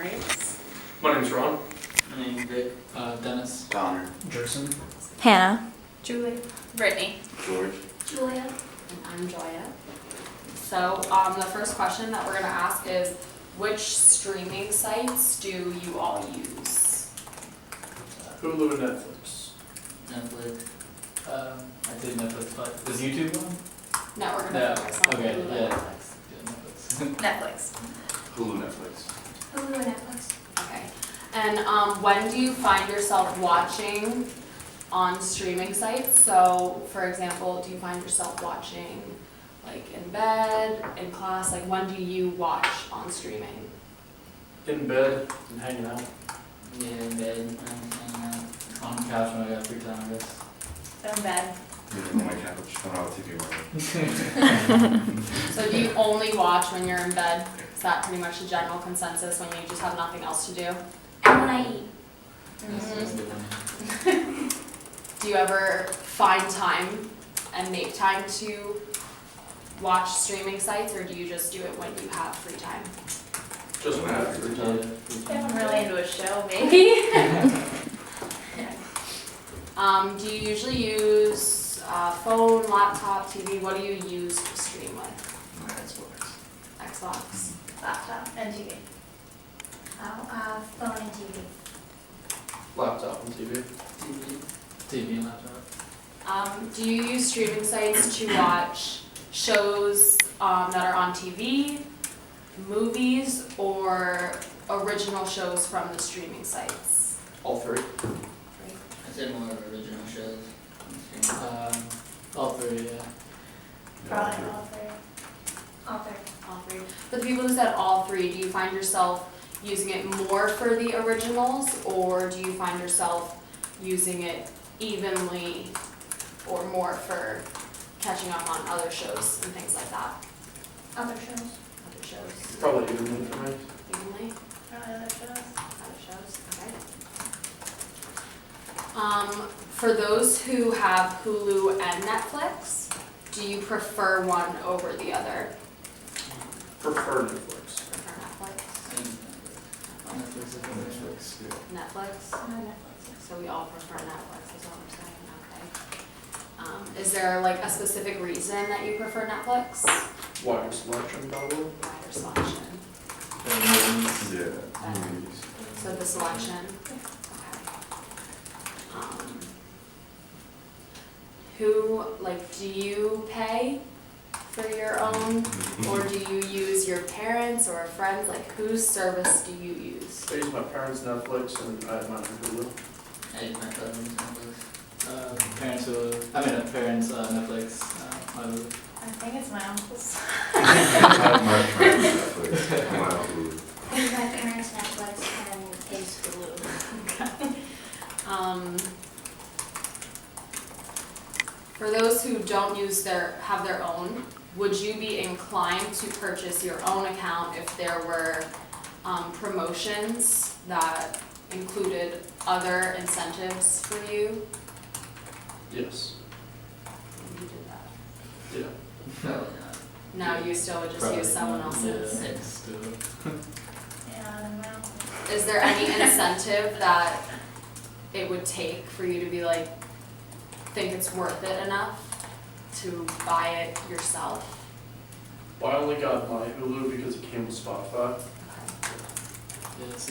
our names. My name's Ron. My name's Vic. Dennis. Donner. Jerson. Hannah. Julie. Brittany. George. Julia. And I'm Joya. So the first question that we're going to ask is, which streaming sites do you all use? Hulu and Netflix. Netflix. I did Netflix, but is YouTube one? No, we're going to Yeah, focus on okay, Hulu and yeah. Netflix. Yeah, Netflix. Netflix. Hulu, Netflix. Hulu and Netflix. Okay. And when do you find yourself watching on streaming sites? So, for example, do you find yourself watching like in bed, in class? Like, when do you watch on streaming? In bed and hanging out. Yeah, in bed, hanging out. On the couch when I got free time, I guess. In bed. On my couch, I don't have a TV running. So do you only watch when you're in bed? Is that pretty much the general consensus when you just have nothing else to do? And when I eat. That's a good one. Do you ever find time and make time to watch streaming sites, or do you just do it when you have free time? Just when I have free time. If I'm really into a show, maybe. Do you usually use phone, laptop, TV? What do you use to stream with? My Xbox. Xbox? Laptop and TV. Phone and TV. Laptop and TV. TV and laptop. Do you use streaming sites to watch shows that are on TV, movies, or original shows from the streaming sites? All three. I said more original shows. All three, yeah. Probably all three. All three. All three. For the people who said all three, do you find yourself using it more for the originals, or do you find yourself using it evenly or more for catching up on other shows and things like that? Other shows. Other shows Probably evenly for me. evenly? Probably other shows. Other shows, okay. For those who have Hulu and Netflix, do you prefer one over the other? Prefer Netflix. Prefer Netflix? Netflix. Netflix? Netflix. So we all prefer Netflix, is what we're saying, okay. Is there like a specific reason that you prefer Netflix? Wider selection, probably. Wider selection. Yeah. Movies. So the selection? Okay. Do you pay for your own, or do you use your parents or friends? Like, whose service do you use? I use my parents' Netflix and I have mine on Hulu. I use my cousin's Netflix. Parents Netflix. My Hulu. I think it's my uncle's. I have my parents' Netflix. I'm on Hulu. My parents' Netflix and his Hulu. For those who don't have their own, would you be inclined to purchase your own account if there were promotions that included other incentives for you? Yes. You did that. Yeah. Probably not. No, you still would just Probably use someone not. else's. Yeah, it's still. Yeah, I don't know. Is there any incentive that it would take for you to be like, think it's worth it enough to buy it yourself? Well, I only got my Hulu because it came with Spotify. Okay. Yeah, it's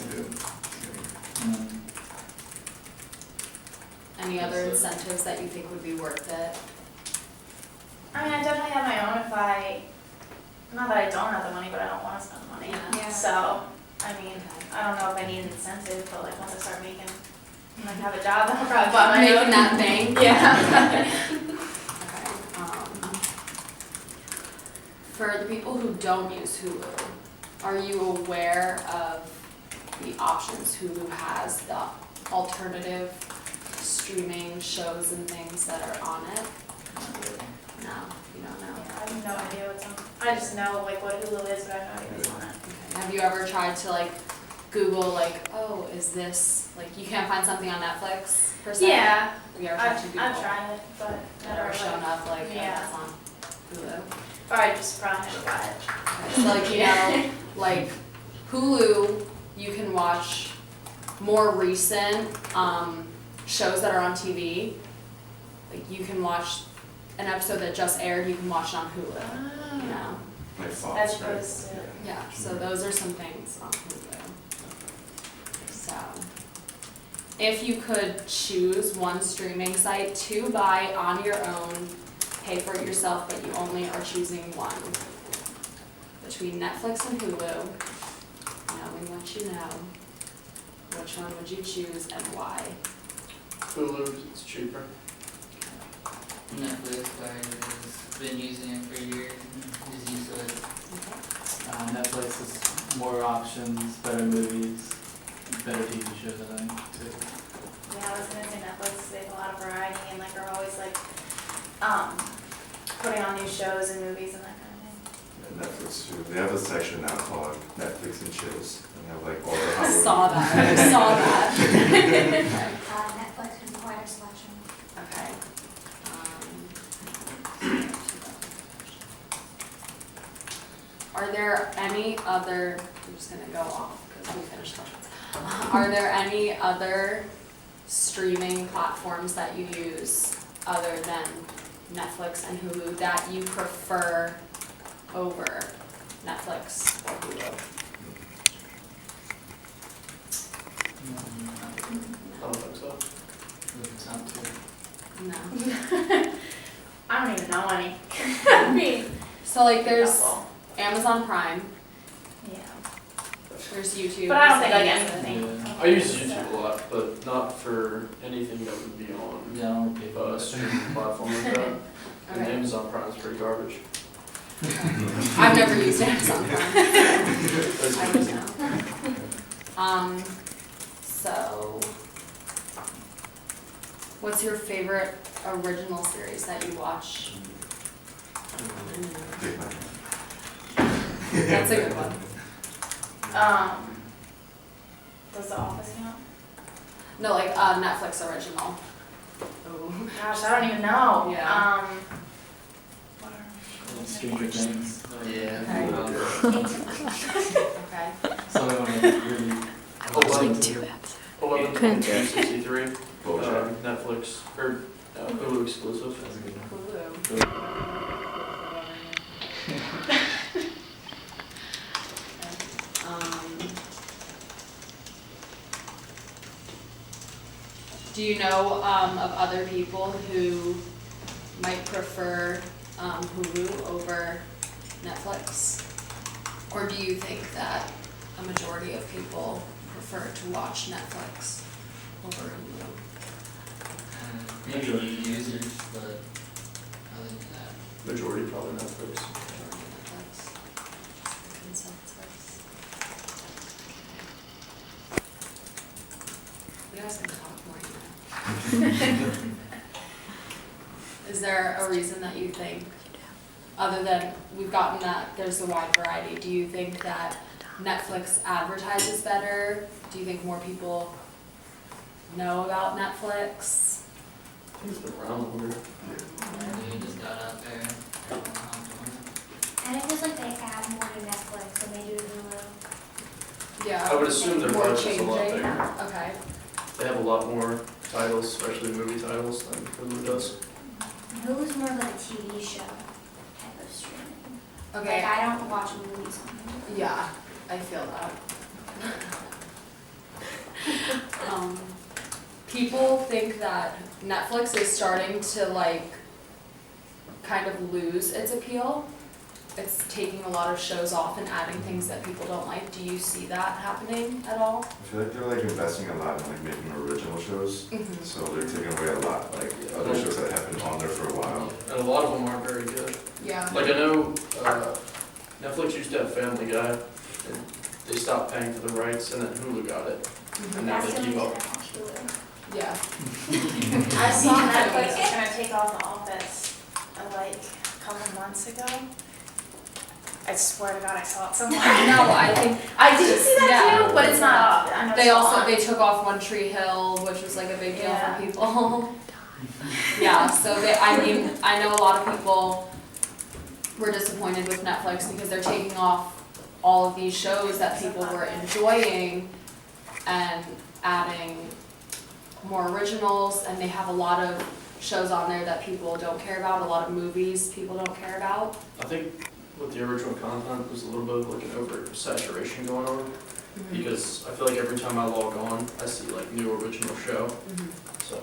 Any other incentives that you think would be worth it? I mean, I definitely have my own not that I don't have the money, but I don't want to spend the money. Yeah. So, I mean, I don't know if I need an incentive, but like once I start making, like have a job, I'll probably buy my Making own. that bank? Yeah. Okay. For the people who don't use Hulu, are you aware of the options Hulu has, the alternative streaming shows and things that are on it? No, you don't know. Yeah, I have no idea what's on. I just know like what Hulu is, but I have no idea what's on it. Okay. Have you ever tried to like Google like, oh, is this, like you can't find something on Netflix per se? Yeah, Have you ever tried to Google? I've tried it, but Never never shown like, up like, oh, yeah. that's on Hulu. or I just probably never got it. Okay, so like, you know, like Hulu, you can watch more recent shows that are on TV. Like you can watch an episode that just aired, you can watch it on Hulu. You know? Like As Fox, right? opposed to, Yeah, so those are some things on Hulu. So, if you could choose one streaming site to buy on your own, pay for it yourself, but you only are choosing one, between Netflix and Hulu, knowing what you know, which one would you choose and why? Hulu, 'cause it's cheaper. Netflix, I've been using it for years, and just used to it. Netflix is more options, better movies, better TV shows, I think, too. yeah, I was gonna say Netflix, they have a lot of variety and like are always like, putting on new shows and movies and that kind of thing. And Netflix too. They have a section now called Netflix and Chills. And they have like all the I Hollywood. saw that, I saw that. Netflix has quite a selection. Okay. Are there any other, I'm just gonna go off because we finished questions. Are there any other streaming platforms that you use other than Netflix and Hulu that you prefer over Netflix or Hulu? I don't think so. It's not too. No. I don't even know any. I mean, So like there's couple. Amazon Prime, Yeah. there's YouTube. But I don't think like there's anything. Yeah. I use YouTube a lot, but not for anything that would be on Yeah, I don't pay for a it. streaming platform like that. And Okay. Amazon Prime's pretty garbage. I've never used Amazon Prime. That's I don't know. So, what's your favorite original series that you watch? Big Man. That's a good one. Does The Office count? No, like Netflix original. Oh. Gosh, I don't even know. Yeah. What are- Stranger Things. Yeah. Okay. Okay. So I want to really. 11/22/63, BoJack. Netflix, or Hulu exclusive. That's a good one. Hulu. Do you know of other people who might prefer Hulu over Netflix? Or do you think that a majority of people prefer to watch Netflix over Hulu? Maybe users, but other than that. Majority probably Netflix. Majority Netflix. Consensus. You guys can talk more, you know. Is there a reason that you think, other than we've gotten that there's a wide variety, do you think that Netflix advertises better? Do you think more people know about Netflix? I think it's been around longer. They just got out there. And it feels like they add more to Netflix than they do to Hulu. Yeah. I would assume their More budget's a lot changing. bigger. Okay. They have a lot more titles, especially movie titles, than Hulu does. Hulu's more like a TV show type of streaming. Okay. Like, I don't watch movies on Hulu. Yeah, I feel that. People think that Netflix is starting to like kind of lose its appeal. It's taking a lot of shows off and adding things that people don't like. Do you see that happening at all? I feel like they're like investing a lot in like making original shows. Mm-hmm. So they're taking away a lot, like other shows that have been on there for a while. And a lot of them aren't very good. Yeah. Like I know, Netflix used to have Family Guy, and they stopped paying for the rights, and then Hulu got it, and now That's they the keep reason I up. watch Hulu. Yeah. I saw Netflix was gonna take off The Office like a couple months ago. I swear to God, I saw it somewhere. No, I think I did see that Yeah. too, but it's not up. I know they it's also, on. they took off One Tree Hill, which was like a big deal Yeah. for people. Yeah, so they, I mean, I know a lot of people were disappointed with Netflix because they're taking off all of these shows that people were enjoying and adding more originals, and they have a lot of shows on there that people don't care about, a lot of movies people don't care about. I think with the original content, there's a little bit of like an oversaturation going on, because I feel like every time I log on, I see like new original show, so.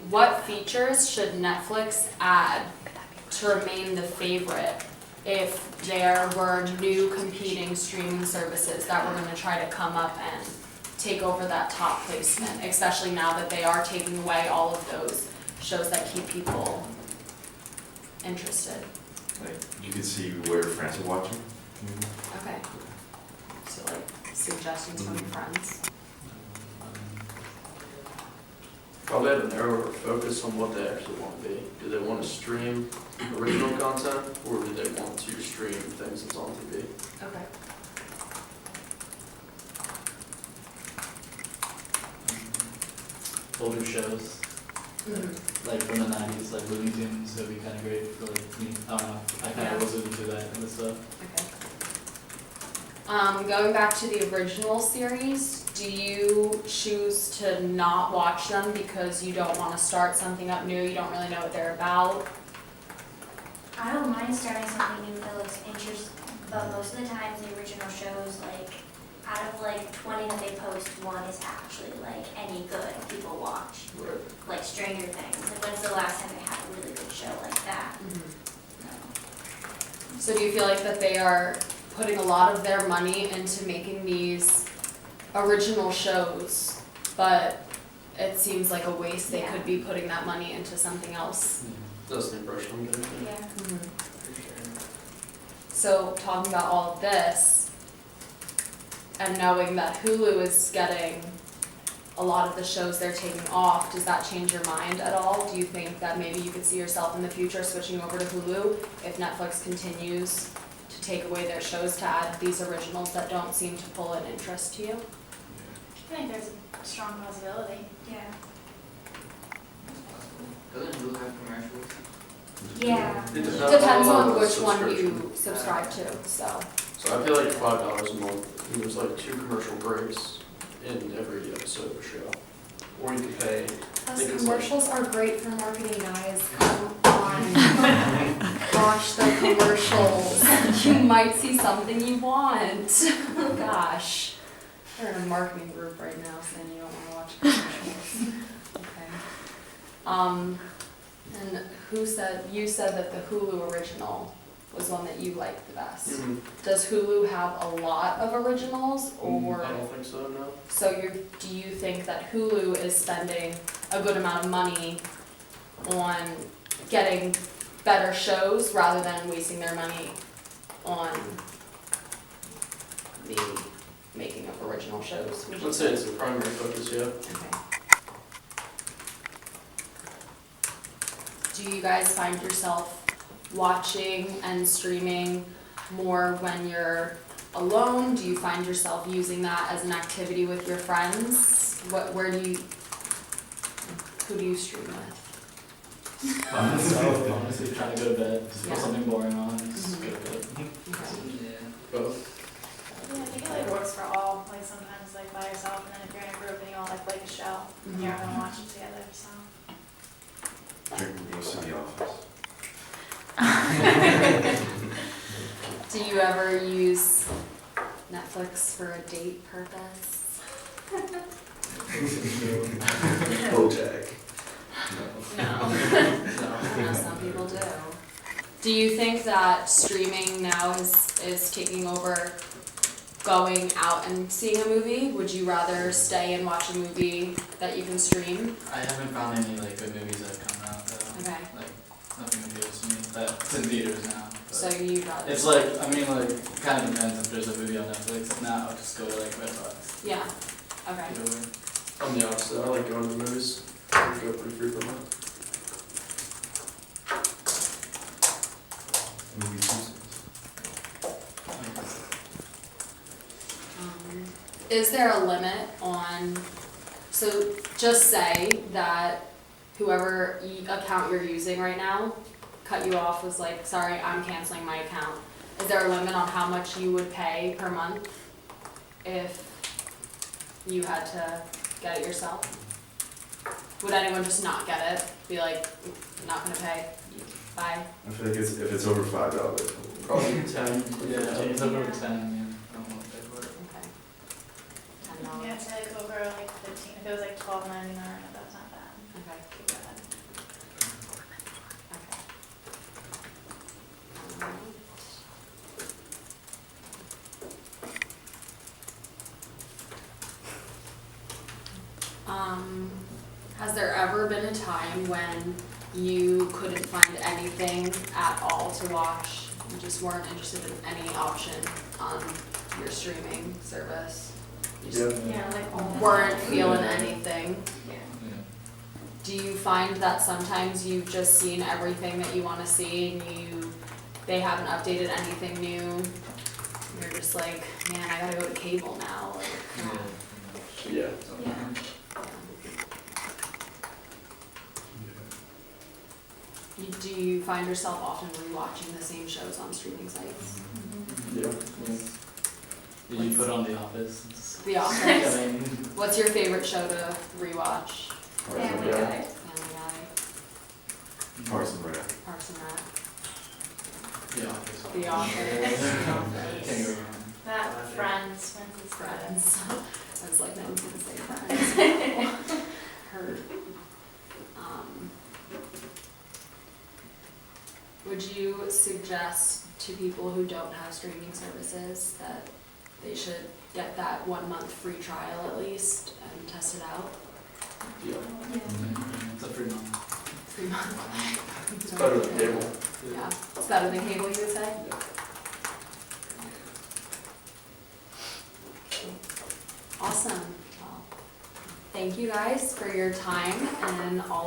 What features should Netflix add to remain the favorite if there were new competing streaming services that were gonna try to come up and take over that top placement, especially now that they are taking away all of those shows that keep people interested? Like, you can see where your friends are watching. Okay. So like suggestions from friends. Probably have a narrower focus on what they actually want to be. Do they want to stream original content, or do they want to stream things that's on TV? Okay. Older shows, like from the 90s, like Looney Tunes, so it'd be kind of great for like me. I don't know, I kind of was into that kind of stuff. Okay. Going back to the original series, do you choose to not watch them because you don't want to start something up new, you don't really know what they're about? I don't mind starting something new that looks interesting, but most of the times the original shows, like, out of like 20 that they post, one is actually like any good people watch, Right. like Stranger Things. Like, when's the last time they had a really good show like that? No. So do you feel like that they are putting a lot of their money into making these original shows, but it seems like a waste, they could be putting that money into something else? That's the impression I'm getting. Yeah. So talking about all of this, and knowing that Hulu is getting a lot of the shows they're taking off, does that change your mind at all? Do you think that maybe you could see yourself in the future switching over to Hulu if Netflix continues to take away their shows to add these originals that don't seem to pull an interest to you? I think there's a strong possibility. Yeah. Doesn't Hulu have commercials? Yeah. It Depends on the which one subscription. you subscribe to, so. So I pay like $5 a month, and there's like 2 commercial breaks in every episode of a show. Or you could pay, I Those think it's like, commercials are great for marketing, guys. Come on. Watch the commercials. You might see something you want. Oh gosh. You're in a marketing group right now saying you don't want to watch commercials. Okay. And you said that the Hulu original was one that you liked the best. Does Hulu have a lot of originals, or? I don't think so, no. So do you think that Hulu is spending a good amount of money on getting better shows rather than wasting their money on the making of original shows? Would you Let's say it's the primary focus, yeah. Okay. Do you guys find yourself watching and streaming more when you're alone? Do you find yourself using that as an activity with your friends? Who do you stream with? By myself, honestly, trying to go to bed, just Yeah. put something boring on, just go to bed. Okay. Yeah. Both. Yeah, I think it like works for all, like sometimes like by yourself, and then if you're in a group and you all like a show, and you're gonna watch it together, so. Drinking most of the office. Do you ever use Netflix for a date purpose? BoJack. No. I know some people do. Do you think that streaming now is taking over going out and seeing a movie? Would you rather stay and watch a movie that you can stream? I haven't found any like good movies that have come out though. Okay. Like, nothing appeals to me, that's in theaters now. but- So you'd rather? It's like, I mean, like, it kind of depends if there's a movie on Netflix. If not, I'll just go to like Redbox. Yeah, okay. Either way. I'm the opposite, I like going to the movies. I go pretty frequently. Movie Tuesdays. Is there a limit on, so just say that whoever account you're using right now cut you off, was like, sorry, I'm canceling my account. Is there a limit on how much you would pay per month if you had to get it yourself? Would anyone just not get it? Be like, not gonna pay, bye? I feel like if it's over $5. Probably 10 to Yeah, 15. it's over 10, yeah, I don't want to pay for it. Okay. Yeah, $10, it's like over like 15, if it was like $12.99, that's not bad. okay. Keep that. Has there ever been a time when you couldn't find anything at all to watch? You just weren't interested in any option on your streaming service? You just Yeah, like weren't feeling anything? Yeah. Yeah. Do you find that sometimes you've just seen everything that you wanna see and they haven't updated anything new? You're just like, man, I gotta go to cable now, like, come on. Yeah. Yeah. Do you find yourself often rewatching the same shows on streaming sites? Yeah. Did you put on The Office? It's- The I Office. mean, What's your favorite show to rewatch? Family Yeah. Guy. Family Guy, Parks and Rec. Parks and Rec, The Office. The Office, Can't go wrong. That, Friends, Friends is Friends. I was like, no one's gonna say Friends. Heard. Would you suggest to people who don't have streaming services that they should get that 1 month free trial at least and test it out? Yeah. It's a free month. 3 months. It's better than cable. Yeah, it's better than cable, you would say? Awesome. Well, thank you guys for your time and all